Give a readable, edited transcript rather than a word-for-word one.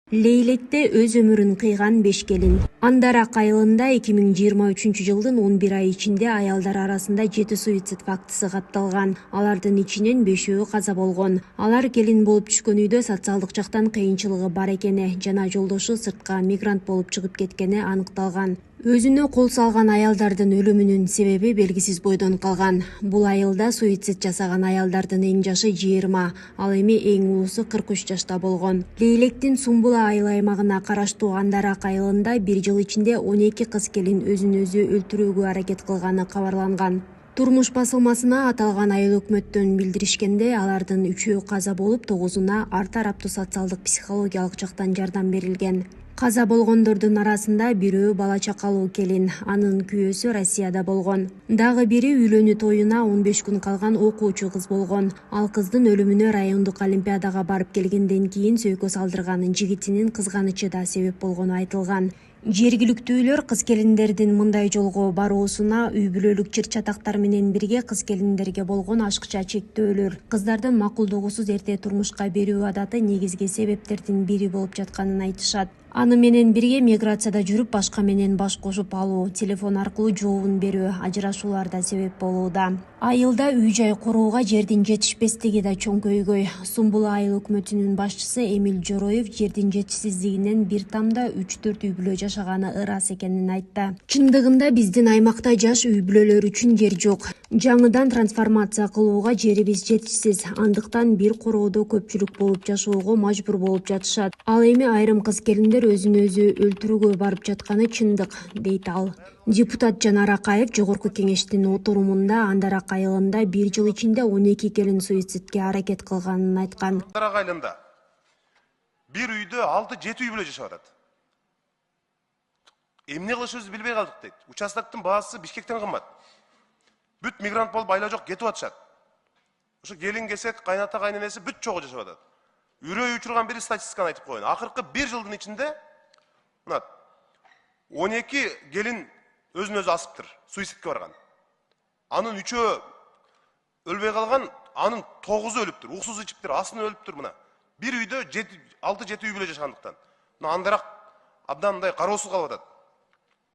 Лейлекте өз өмүрүн кыйган 5 келин. Андарак айылында 2023 жылдын 11 ай ичинде аялдар арасында 7 суицид фактысы катталган. Алардын ичинен 5-өө каза болгон. Алар келин болуп түшкөн үйдө социалдык жактан кыйынчылыгы бар экени жана жолдошу сыртка мигрант болуп чыгып кеткени анықталган. Өзүнө кол салган аялдардын өлүмүнүн себеби белгисиз бойдон калган. Бул айылда суицид жасаган аялдардын эң жашы 20, ал эми эң улусу 43 жашта болгон. Лейлектин Сумбула айыл аймагына караштуу Андарак айылында 1 жыл ичинде 12 кыз келин өзүн өзү өлтүрүүгө аракет кылганы кабарланган. Турмуш басылмасына аталган айыл өкмөттөн билдиришкенде, алардын 3-өө каза болуп, 9-уна ар тараптуу социалдык психологиялык жактан жардам берилген. Каза болгондордун арасында бирөө бала чакалуу келин, анын күйөөсү Россияда болгон. Дагы бири үйлөнүү тоюна 15 күн калган окуучу кыз болгон. Ал кыздын өлүмүнө райондук олимпиадага барып келгенден кийин сөйкө салдырган жигитинин кызганычы да себеп болгону айтылган. Жергиликтүүлөр кыз келиндердин мындай жолго баруусуна үй бүлөлүк чыр-чатактар менен бирге кыз келиндерге болгон ашыкча чектөөлөр, кыздардын макулдугусуз эрте турмушка берүү адаты негизги себептердин бири болуп жатканын айтышат. Аны менен бирге миграцияда жүрүп, башка менен баш кошуп алуу, телефон аркылуу жообун берүү, ажырашуулар да себеп болууда. Айылда үй-жай курууга жердин жетишпестиги да чоңкөйгөй. Сумбула айыл өкмөтүнүн башчысы Эмиль Жороев жердин жетишсиздигинен бир тамда 3-4 үй бүлө жашаганы ырас экенин айтты. Чындыгында биздин аймакта жаш үй бүлөлөр үчүн жер жок. Жаңыдан трансформация кылууга жерибиз жетишсиз. Андыктан бир короодо көпчүлүк болуп жашоого мажбур болуп жатышат. Ал эми айрым кыз келиндер өзүн өзү өлтүрүүгө барып жатканы чындык, дейт ал. Депутат Жанар Акаев Жогорку кеңештин отурумунда Андарак айылында 1 жыл ичинде 12 келин суицидке аракет кылганын айткан. Андарак айылында бир үйдө 6-7 үй бүлө жашап атат. Эмне кылышыбызды билбей калдык дейт. Участоктун баасы Бишкектен кымбат. Бүт мигрант болуп айла жок кетип атышат. Ошо келин кесек, кайната кайненеси бүт чогуу жашап атат. Үрөй учурган бир статистиканы айтып коеюн. Акыркы 1 жылдын ичинде 12 келин өзүн өзү асыптыр, суицидке барган. Анын 3-өө өлбөй калган, анын 9-у өлүптүр, уксуз ичиптир, астын өлүптүр мына. Бир үйдө 6-7 үй бүлө жашагандыктан. Андарак абдан мындай кароосуз калып атат.